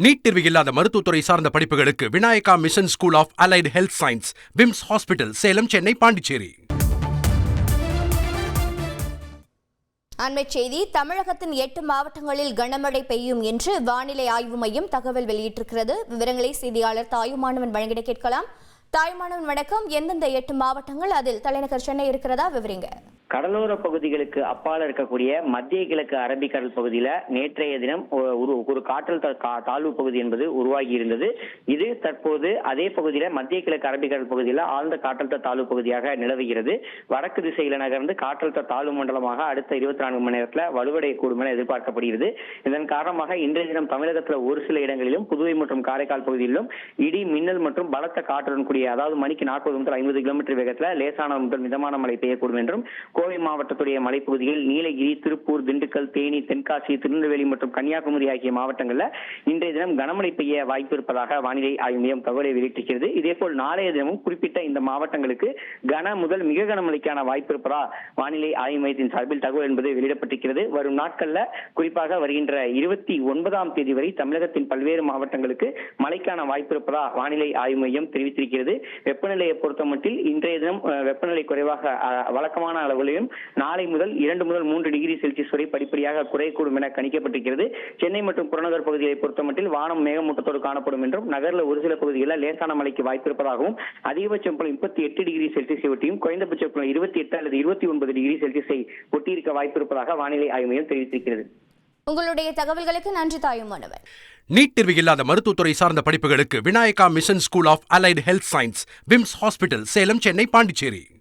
NEET தேர்வு இல்லாத மருத்துவத்துறை சார்ந்த படிப்புகளுக்கு Vinayaka mission school of allied health science, VIMS hospital, Salem, Chennai, Pondicherry. அண்மைச் செய்தி. தமிழகத்தின் 8 மாவட்டங்களில் கனமழை பெய்யும் என்று வானிலை ஆய்வு மையம் தகவல் வெளியிட்டிருக்கிறது. விவரங்களை செய்தியாளர் தாயுமானவன் வழங்கிட கேட்கலாம். தாயுமானவன் வணக்கம். எந்தெந்த 8 மாவட்டங்கள், அதில் தலைநகர் சென்னை இருக்கிறதா? விவரிங்க. கடலோர பகுதிகளுக்கு அப்பால் இருக்கக்கூடிய மத்திய கிழக்கு அரபிக்கடல் பகுதியில நேற்றைய தினம் ஒரு காற்றழுத்த தாழ்வு பகுதி என்பது உருவாகி இருந்தது. இது தற்போது அதே பகுதியில மத்திய கிழக்கு அரபிக்கடல் பகுதியில் ஆழ்ந்த காற்றழுத்த தாழ்வு பகுதியாக நிலவுகிறது. வடக்கு திசையில நகர்ந்து காற்றழுத்த தாழ்வு மண்டலமாக அடுத்த 24 மணி நேரத்தில் வலுவடையக்கூடும் என எதிர்பார்க்கப்படுகிறது. இதன் காரணமாக இன்றைய தினம் தமிழகத்தில் ஒரு சில இடங்களிலும் புதுவை மற்றும் காரைக்கால் பகுதியிலும் இடி, மின்னல் மற்றும் பலத்த காற்றுடன் கூடிய, அதாவது மணிக்கு 40 முதல் 50 கிலோமீட்டர் வேகத்தில் லேசான முதல் மிதமான மழை பெய்யக்கூடும் என்றும், கோவை மாவட்டத்துடைய மலைப்பகுதிகள் நீலகிரி, திருப்பூர், திண்டுக்கல், தேனி, தென்காசி, திருநெல்வேலி மற்றும் கன்னியாகுமரி ஆகிய மாவட்டங்களில் இன்றைய தினம் கனமழை பெய்ய வாய்ப்பு இருப்பதாக வானிலை ஆய்வு மையம் தகவலை வெளியிட்டிருக்கிறது. இதேபோல் நாளைய தினமும் குறிப்பிட்ட இந்த மாவட்டங்களுக்கு கன முதல் மிக கனமழைக்கான வாய்ப்பு இருப்பதா வானிலை ஆய்வு மையத்தின் சார்பில் தகவல் என்பது வெளியிடப்பட்டிருக்கிறது. வரும் நாட்கள்ல குறிப்பாக வருகின்ற 29ஆம் தேதி வரை தமிழகத்தின் பல்வேறு மாவட்டங்களுக்கு மழைக்கான வாய்ப்பு இருப்பதா வானிலை ஆய்வு மையம் தெரிவித்திருக்கிறது. வெப்பநிலையை பொறுத்தமட்டில் இன்றைய தினம் வெப்பநிலை குறைவாக வழக்கமான அளவிலும் நாளை முதல் 2 முதல் 3 டிகிரி செல்சியஸ் வரை படிப்படியாக குறையக்கூடும் என கணிக்கப்பட்டிருக்கிறது. சென்னை மற்றும் புறநகர் பகுதிகளை பொறுத்தமட்டில் வானம் மேகமூட்டத்தோடு காணப்படும் என்றும், நகரில் ஒரு சில பகுதிகளில் லேசான மழைக்கு வாய்ப்பு இருப்பதாகவும், அதிகபட்சம் 38 டிகிரி செல்சியஸை ஒட்டியும் குறைந்தபட்சம் 28 அல்லது 29 டிகிரி செல்சியஸை ஒட்டியிருக்க வாய்ப்பு இருப்பதாக வானிலை ஆய்வு மையம் தெரிவித்திருக்கிறது. உங்களுடைய தகவல்களுக்கு நன்றி தாயுமானவன். நீட் தேர்வு இல்லாத மருத்துவத்துறை சார்ந்த படிப்புகளுக்கு Vinayaka mission school of allied health science, VIMS hospital, Salem, Chennai, Pondicherry.